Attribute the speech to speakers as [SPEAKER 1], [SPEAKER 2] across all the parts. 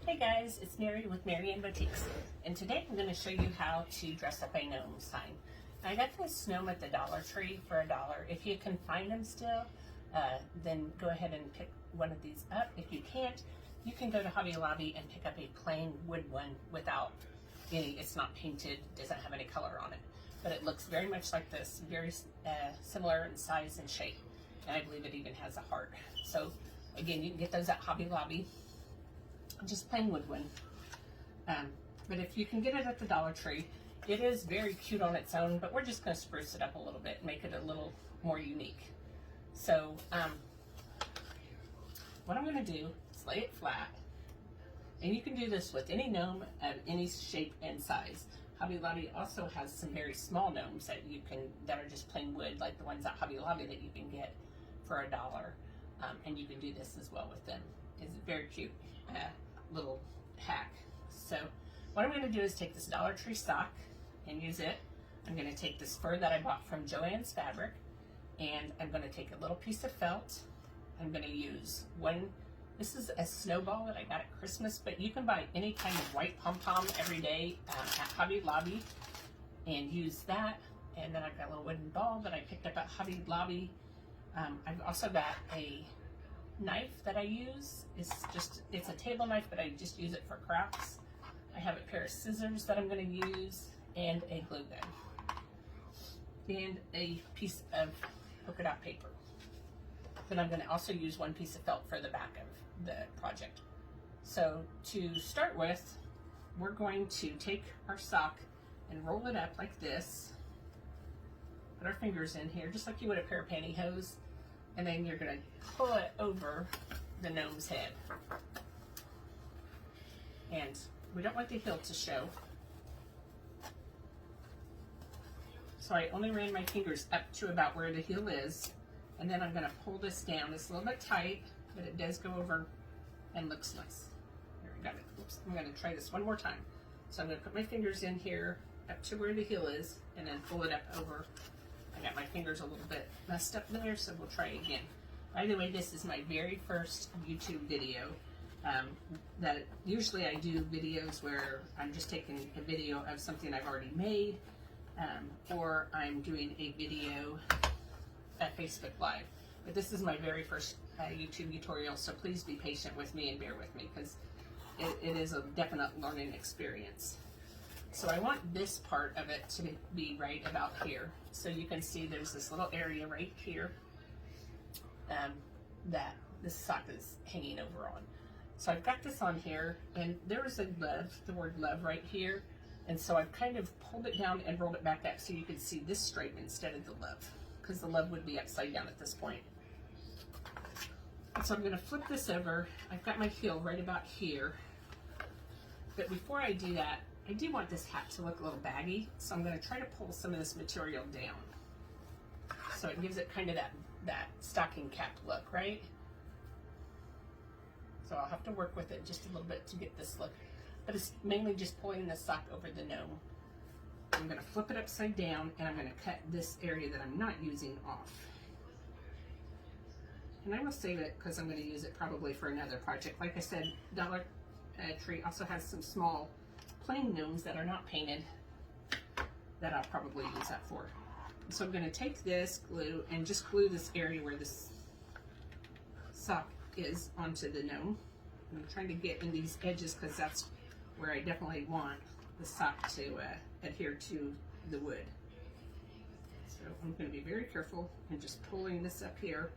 [SPEAKER 1] Hey guys, it's Mary with Mary Ann Boutiques, and today I'm going to show you how to dress up a gnome sign. I got this gnome at the Dollar Tree for $1. If you can find them still, then go ahead and pick one of these up. If you can't, you can go to Hobby Lobby and pick up a plain wood one without any, it's not painted, doesn't have any color on it, but it looks very much like this, very similar in size and shape, and I believe it even has a heart. So again, you can get those at Hobby Lobby. Just plain wood one. But if you can get it at the Dollar Tree, it is very cute on its own, but we're just going to spruce it up a little bit and make it a little more unique. So what I'm going to do is lay it flat, and you can do this with any gnome of any shape and size. Hobby Lobby also has some very small gnomes that that are just plain wood, like the ones at Hobby Lobby that you can get for $1, and you can do this as well with them. It's very cute. Little hack. So what I'm going to do is take this Dollar Tree sock and use it. I'm going to take this fur that I bought from Joann's Fabric, and I'm going to take a little piece of felt. I'm going to use this is a snowball that I got at Christmas, but you can buy any kind of white pom-pom every day at Hobby Lobby and use that. And then I've got a little wooden ball that I picked up at Hobby Lobby. I've also got a knife that I use. It's a table knife, but I just use it for crafts. I have a pair of scissors that I'm going to use, and a glue gun, and a piece of polka dot paper. Then I'm going to also use one piece of felt for the back of the project. So to start with, we're going to take our sock and roll it up like this. Put our fingers in here, just like you would a pair of pantyhose. And then you're going to pull it over the gnome's head. And we don't want the heel to show. So I only ran my fingers up to about where the heel is. And then I'm going to pull this down. It's a little bit tight, but it does go over and looks nice. There, we got it. Oops, I'm going to try this one more time. So I'm going to put my fingers in here up to where the heel is, and then pull it up over. I got my fingers a little bit messed up there, so we'll try again. By the way, this is my very first YouTube video. That usually I do videos where I'm just taking a video of something I've already made, or I'm doing a video at Facebook Live. But this is my very first YouTube tutorial, so please be patient with me and bear with me, because it is a definite learning experience. So I want this part of it to be right about here. So you can see there's this little area right here that this sock is hanging over on. So I've got this on here, and there is a love, the word love right here. And so I've kind of pulled it down and rolled it back up so you can see this stripe instead of the love, because the love would be upside down at this point. And so I'm going to flip this over. I've got my heel right about here. But before I do that, I do want this hat to look a little baggy, so I'm going to try to pull some of this material down. So it gives it kind of that stocking cap look, right? So I'll have to work with it just a little bit to get this look. But it's mainly just pulling the sock over the gnome. I'm going to flip it upside down, and I'm going to cut this area that I'm not using off. And I will save it because I'm going to use it probably for another project. Like I said, Dollar Tree also has some small plain gnomes that are not painted that I'll probably use that for. So I'm going to take this glue and just glue this area where this sock is onto the gnome. I'm trying to get in these edges because that's where I definitely want the sock to adhere to the wood. So I'm going to be very careful and just pulling this up here.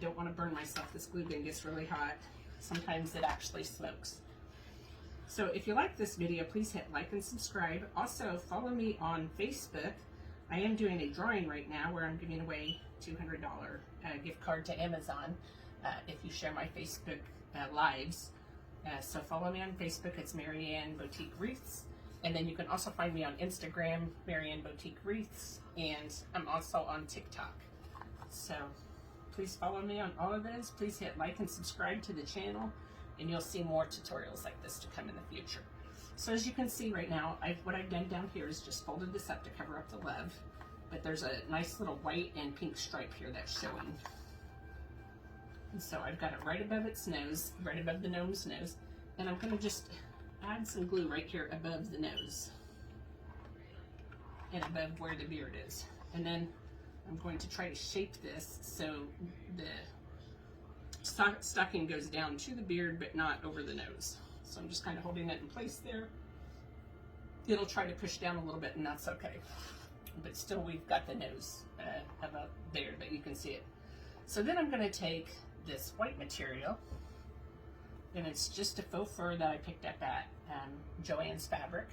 [SPEAKER 1] Don't want to burn myself. This glue gun gets really hot. Sometimes it actually smokes. So if you like this video, please hit like and subscribe. Also, follow me on Facebook. I am doing a drawing right now where I'm giving away $200 gift card to Amazon if you share my Facebook lives. So follow me on Facebook. It's Mary Ann Boutique Wreaths. And then you can also find me on Instagram, Mary Ann Boutique Wreaths. And I'm also on TikTok. So please follow me on all of those. Please hit like and subscribe to the channel, and you'll see more tutorials like this to come in the future. So as you can see right now, what I've done down here is just folded this up to cover up the love, but there's a nice little white and pink stripe here that's showing. And so I've got it right above its nose, right above the gnome's nose, And I'm going to just add some glue right here above the nose and above where the beard is. And then I'm going to try to shape this so the stocking goes down to the beard but not over the nose. So I'm just kind of holding it in place there. It'll try to push down a little bit, and that's okay. But still, we've got the nose about there, but you can see it. So then I'm going to take this white material, and it's just a faux fur that I picked up at Joann's Fabric,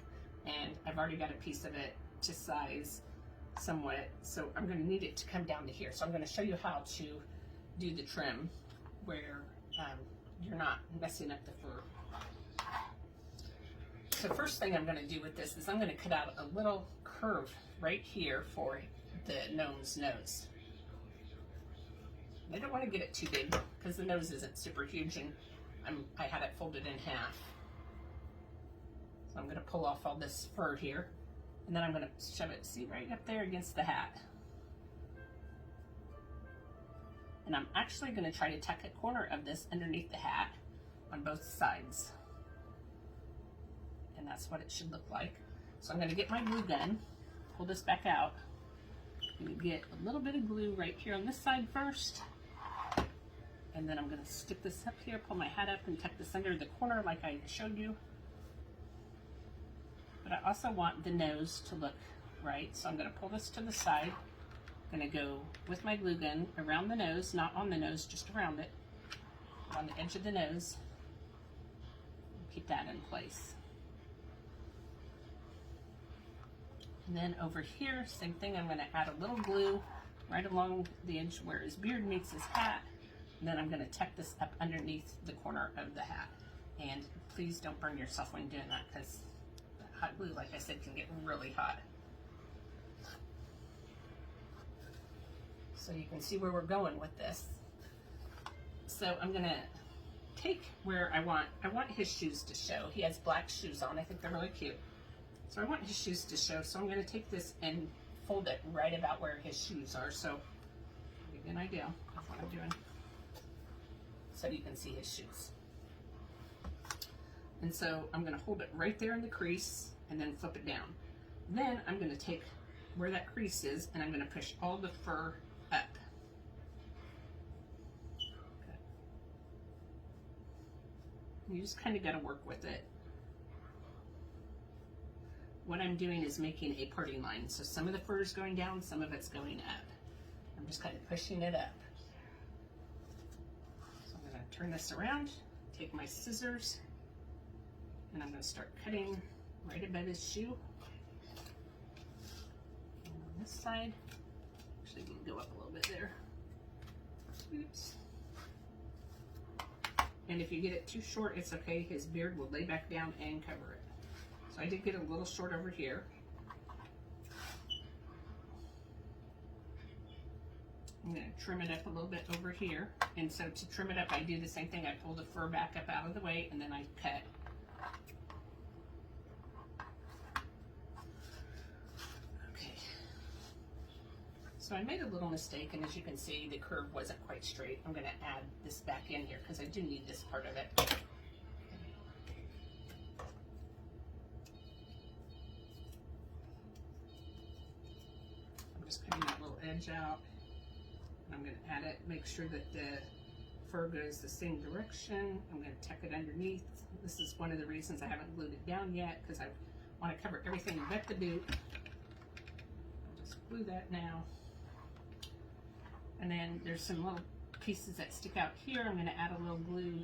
[SPEAKER 1] and I've already got a piece of it to size somewhat, so I'm going to need it to come down to here. So I'm going to show you how to do the trim where you're not messing up the fur. So first thing I'm going to do with this is I'm going to cut out a little curve right here for the gnome's nose. I don't want to get it too big because the nose isn't super huge, and I had it folded in half. So I'm going to pull off all this fur here, and then I'm going to shove it, see, right up there against the hat. And I'm actually going to try to tuck a corner of this underneath the hat on both sides. And that's what it should look like. So I'm going to get my glue gun, pull this back out. I'm going to get a little bit of glue right here on this side first. And then I'm going to stick this up here, pull my hat up and tuck this under the corner like I showed you. But I also want the nose to look right. So I'm going to pull this to the side. I'm going to go with my glue gun around the nose, not on the nose, just around it, on the edge of the nose. Keep that in place. And then over here, same thing, I'm going to add a little glue right along the edge where his beard meets his hat. And then I'm going to tuck this up underneath the corner of the hat. And please don't burn yourself when doing that, because hot glue, like I said, can get really hot. So you can see where we're going with this. So I'm going to take where I want his shoes to show. He has black shoes on. I think they're really cute. So I want his shoes to show, so I'm going to take this and fold it right about where his shoes are. So I'll give you an idea of what I'm doing, so you can see his shoes. And so I'm going to hold it right there in the crease and then flip it down. Then I'm going to take where that crease is and I'm going to push all the fur up. Okay. You just kind of got to work with it. What I'm doing is making a parting line. So some of the fur is going down, some of it's going up. I'm just kind of pushing it up. So I'm going to turn this around, take my scissors, and I'm going to start cutting right above his shoe. And on this side, actually you can go up a little bit there. Oops. And if you get it too short, it's okay. His beard will lay back down and cover it. So I did get a little short over here. I'm going to trim it up a little bit over here. And so to trim it up, I do the same thing. I pull the fur back up out of the way and then I cut. Okay. So I made a little mistake, and as you can see, the curve wasn't quite straight. I'm going to add this back in here because I do need this part of it. Cutting that little edge out. I'm going to add it, make sure that the fur goes the same direction. I'm going to tuck it underneath. This is one of the reasons I haven't glued it down yet, because I want to cover everything but the boot. I'll just glue that now. And then there's some little pieces that stick out here. I'm going to add a little glue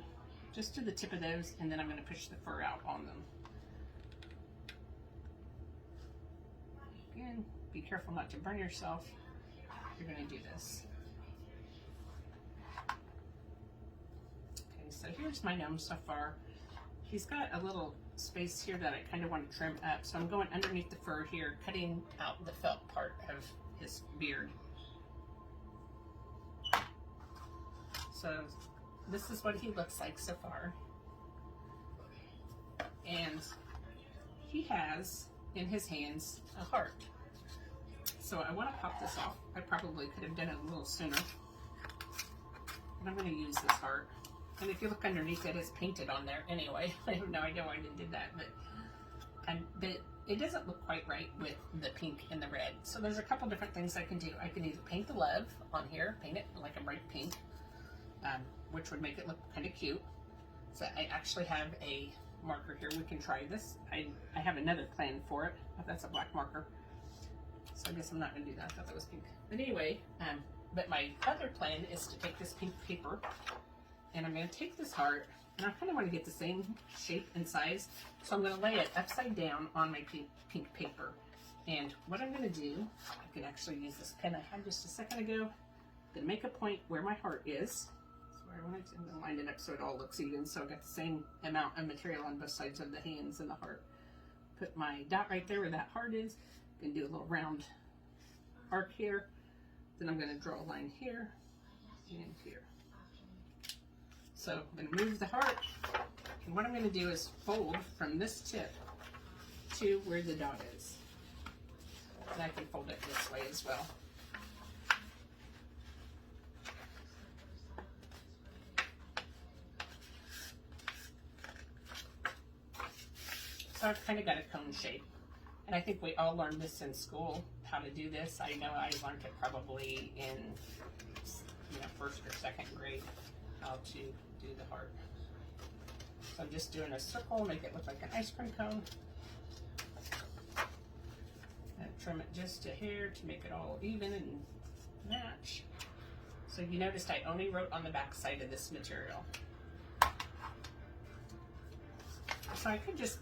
[SPEAKER 1] just to the tip of those, and then I'm going to push the fur out on them. Again, be careful not to burn yourself. You're going to do this. Okay, so here's my gnome so far. He's got a little space here that I kind of want to trim up. So I'm going underneath the fur here, cutting out the felt part of his beard. So this is what he looks like so far. And he has in his hands a heart. So I want to pop this off. I probably could have done it a little sooner, but I'm going to use this heart. And if you look underneath, it is painted on there anyway. I have no idea why I did that, but it doesn't look quite right with the pink and the red. So there's a couple different things I can do. I can either paint the love on here, paint it like a bright pink, which would make it look kind of cute. So I actually have a marker here. We can try this. I have another plan for it. Oh, that's a black marker. So I guess I'm not going to do that. I thought that was pink. But anyway, but my other plan is to take this pink paper, and I'm going to take this heart, and I kind of want to get the same shape and size. So I'm going to lay it upside down on my pink paper. And what I'm going to do, I can actually use this pen I had just a second ago. I'm going to make a point where my heart is. That's where I want it to, I'm going to line it up so it all looks even. So I've got the same amount of material on both sides of the hands and the heart. Put my dot right there where that heart is. I'm going to do a little round arc here. Then I'm going to draw a line here and here. So I'm going to move the heart, and what I'm going to do is fold from this tip to where the dot is. And I can fold it this way as well. So I've kind of got a cone shape. And I think we all learned this in school, how to do this. I know I learned it probably in first or second grade, how to do the heart. So I'm just doing a circle, make it look like an ice cream cone. And trim it just a hair to make it all even and match. So you noticed I only wrote on the back side of this material. So I could just,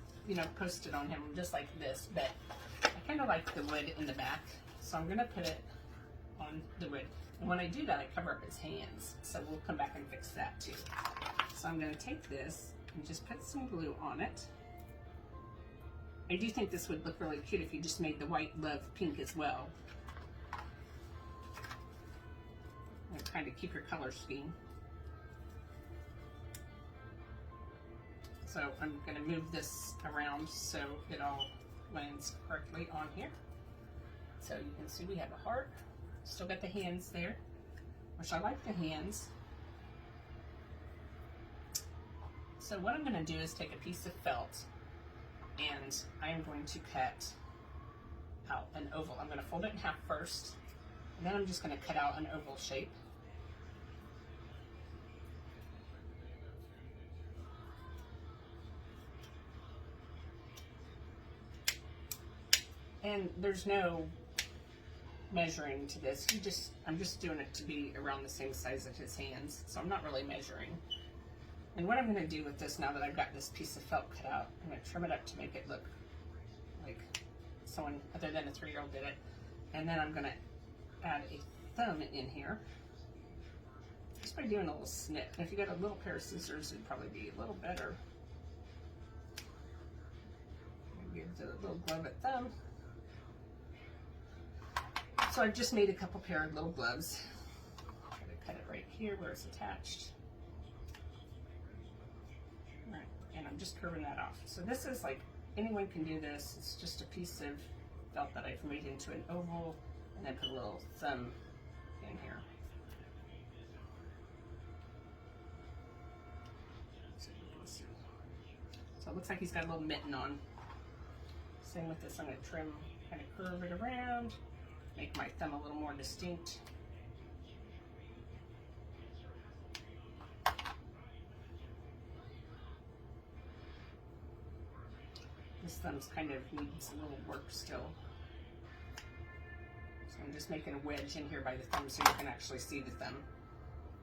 [SPEAKER 1] post it on him just like this, but I kind of like the wood in the back. So I'm gonna put it on the wood. And when I do that, I cover up his hands. So we'll come back and fix that too. So I'm gonna take this and just put some glue on it. I do think this would look really cute if you just made the white love pink as well. And kind of keep your color scheme. So I'm gonna move this around so it all lands correctly on here. So you can see we have a heart. Still got the hands there, which I like the hands. So what I'm going to do is take a piece of felt, and I am going to cut out an oval. I'm going to fold it in half first, and then I'm just going to cut out an oval shape. And there's no measuring to this. I'm just doing it to be around the same size of his hands, so I'm not really measuring. And what I'm going to do with this, now that I've got this piece of felt cut out, I'm going to trim it up to make it look like someone other than a 3-year-old did it. And then I'm going to add a thumb in here, just by doing a little snip. And if you got a little pair of scissors, it'd probably be a little better. Give the little glove a thumb. So I've just made a couple pair of little gloves. I'm going to cut it right here where it's attached. Right, and I'm just curving that off. So this is like, anyone can do this. It's just a piece of felt that I've made into an oval, and then put a little thumb in here. So you can see. So it looks like he's got a little mitten on. Same with this, I'm going to trim, kind of curve it around. Make my thumb a little more distinct. This thumb's kind of needs a little work still. So I'm just making a wedge in here by the thumb so you can actually see the thumb.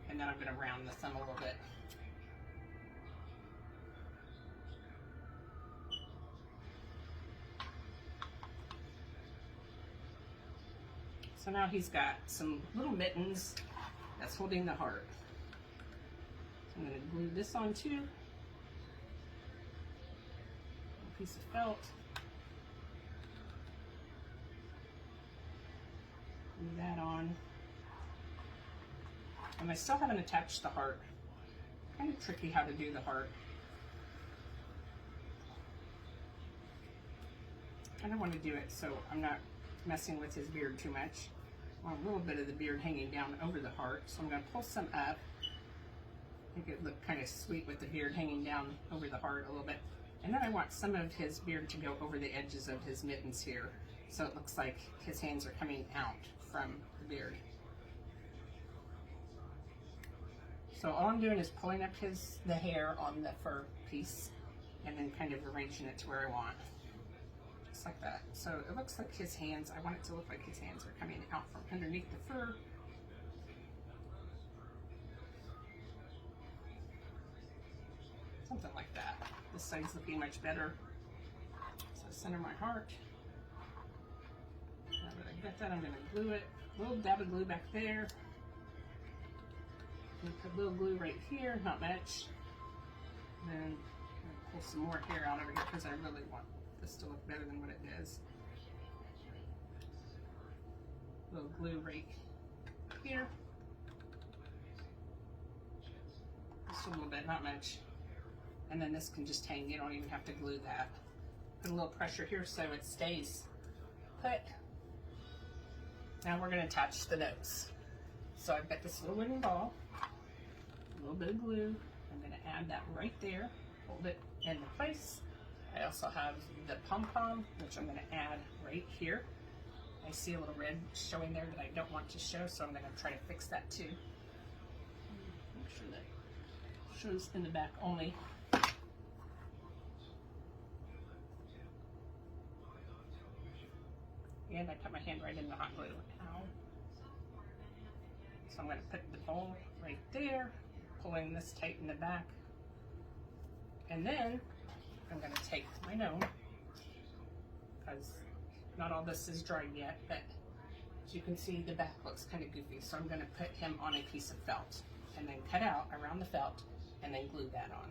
[SPEAKER 1] And then I'm going to round the thumb a little bit. So now he's got some little mittens that's holding the heart. So I'm going to glue this on too. A piece of felt. Glue that on. And I still haven't attached the heart. Kind of tricky how to do the heart. I don't want to do it so I'm not messing with his beard too much. I want a little bit of the beard hanging down over the heart, so I'm going to pull some up Make it look kind of sweet with the beard hanging down over the heart a little bit. And then I want some of his beard to go over the edges of his mittens here, so it looks like his hands are coming out from the beard. So all I'm doing is pulling up the hair on the fur piece and then kind of arranging it to where I want. Just like that. So it looks like his hands, I want it to look like his hands are coming out from underneath the fur. Something like that. This side's looking much better. So center my heart. Now that I got that, I'm going to glue it. A little dab of glue back there. And put a little glue right here, not much. And then I'm going to pull some more hair out over here because I really want this to look better than what it is. A little glue right here. Just a little bit, not much. And then this can just hang, you don't even have to glue that. Put a little pressure here so it stays put. Now we're going to attach the nose. So I've got this little wooden ball, a little bit of glue. I'm going to add that right there, hold it into place. I also have the pom-pom, which I'm going to add right here. I see a little red showing there that I don't want to show, so I'm going to try to fix that too. Make sure that shows in the back only. And I put my hand right in the hot glue. Ow. So I'm going to put the bowl right there, pulling this tight in the back. And then I'm going to take my gnome, because not all this is dried yet, but as you can see, the back looks kind of goofy. So I'm going to put him on a piece of felt and then cut out around the felt and then glue that on.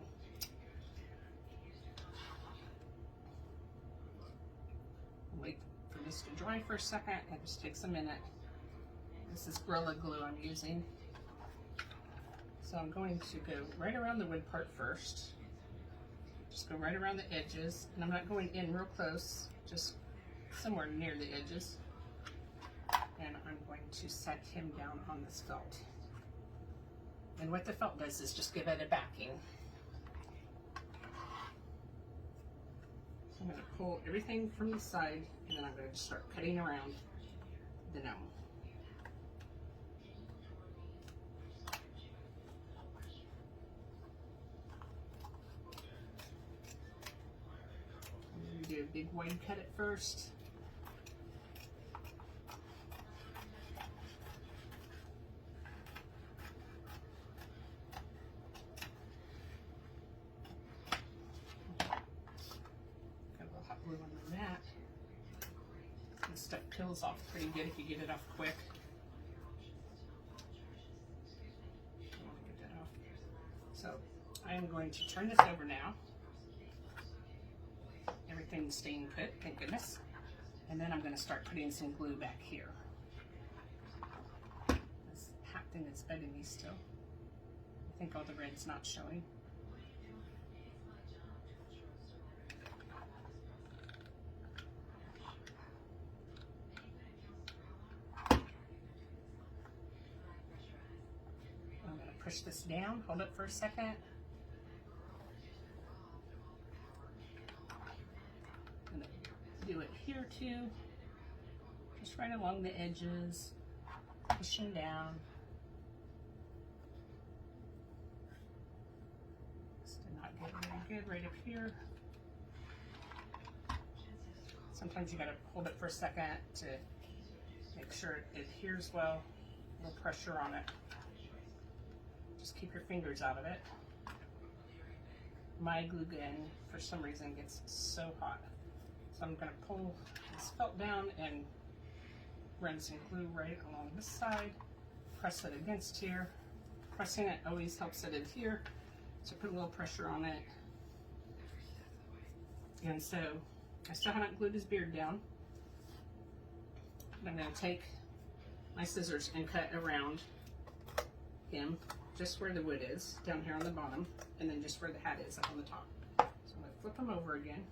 [SPEAKER 1] Wait for this to dry for a second. It just takes a minute. This is Gorilla Glue I'm using. So I'm going to go right around the wood part first. Just go right around the edges, and I'm not going in real close, just somewhere near the edges. And I'm going to set him down on this felt. And what the felt does is just give it a backing. So I'm going to pull everything from the side, and then I'm going to start cutting around the gnome. Do a big wide cut at first. Got a little hot glue on that. This stuff peels off pretty good if you get it off quick. I want to get that off. So I am going to turn this over now. Everything's staying put, thank goodness. And then I'm going to start putting some glue back here. This hat thing is bugging me still. I think all the red's not showing. I'm going to push this down, hold it for a second. Do it here too, just right along the edges, pushing down. This did not get very good right up here. Sometimes you gotta hold it for a second to make sure it adheres well. A little pressure on it. Just keep your fingers out of it. My glue gun, for some reason, gets so hot. So I'm going to pull this felt down and run some glue right along this side. Press it against here. Pressing it always helps it adhere. So put a little pressure on it. And so I still haven't glued his beard down. But I'm going to take my scissors and cut around him, just where the wood is, down here on the bottom, and then just where the hat is up on the top. So I'm going to flip them over again.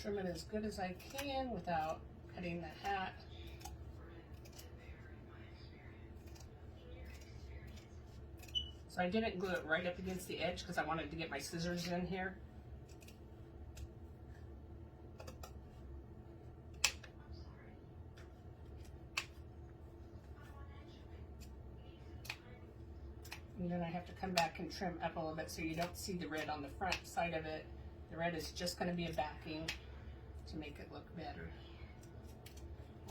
[SPEAKER 1] trim it as good as I can without cutting the hat. So I didn't glue it right up against the edge because I wanted to get my scissors in here. And then I have to come back and trim up a little bit so you don't see the red on the front side of it. The red is just going to be a backing to make it look better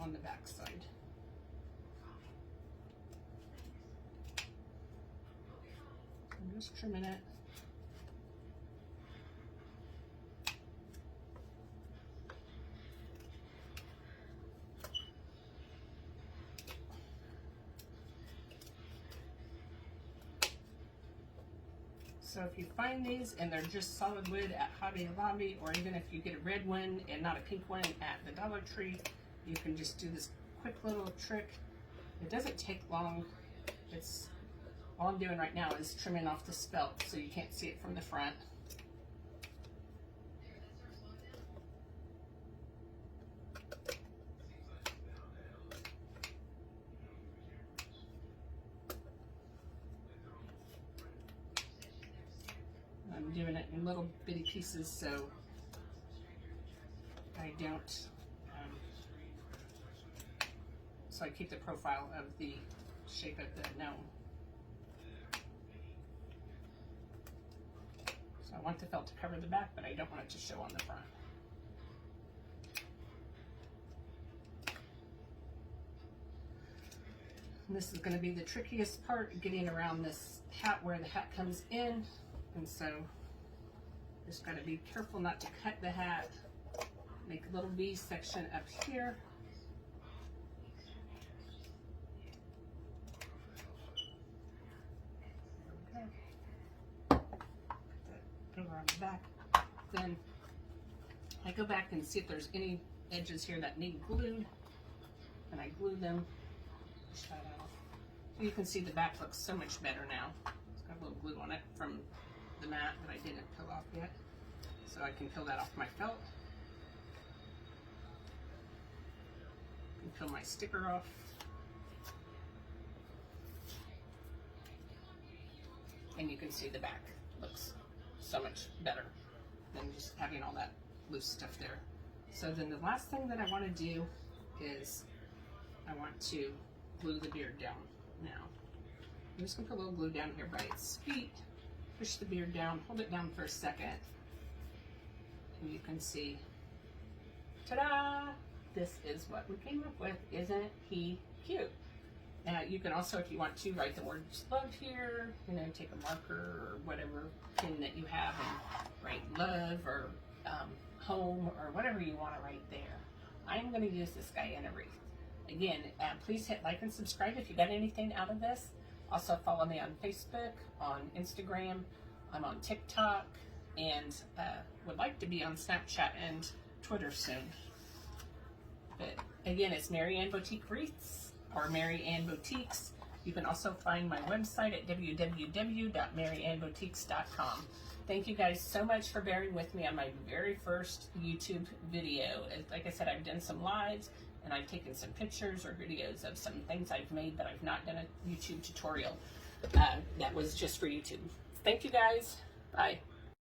[SPEAKER 1] on the back side. I'm just trimming it. So if you find these and they're just solid wood at Hobby Lobby, or even if you get a red one and not a pink one at the Dollar Tree, you can just do this quick little trick. It doesn't take long. It's all I'm doing right now is trimming off the spelt so you can't see it from the front. I'm doing it in little bitty pieces so I don't, so I keep the profile of the shape of the gnome. So I want the felt to cover the back, but I don't want it to show on the front. And this is going to be the trickiest part, getting around this hat where the hat comes in. And so just got to be careful not to cut the hat. Make a little V section up here. Okay. Put that over on the back. Then I go back and see if there's any edges here that need glued, and I glue them. Push that out. So you can see the back looks so much better now. It's got a little glue on it from the mat that I didn't peel off yet. So I can peel that off my felt. And peel my sticker off. And you can see the back looks so much better than just having all that loose stuff there. So then the last thing that I want to do is I want to glue the beard down now. I'm just going to put a little glue down here by its feet. Push the beard down, hold it down for a second, and you can see, ta-da! This is what we came up with. Isn't he cute? Now you can also, if you want to, write the words love here, you know, take a marker or whatever pen that you have and write love or home or whatever you want to write there. I'm going to use this guy in a wreath. Again, please hit like and subscribe if you got anything out of this. Also follow me on Facebook, on Instagram, I'm on TikTok, and would like to be on Snapchat and Twitter soon. But again, it's Mary Ann Boutique Wreaths, or Mary Ann Boutiques. You can also find my website at www.maryannboutiques.com. Thank you guys so much for bearing with me on my very first YouTube video. Like I said, I've done some lives, and I've taken some pictures or videos of some things I've made, but I've not done a YouTube tutorial that was just for YouTube. Thank you guys. Bye.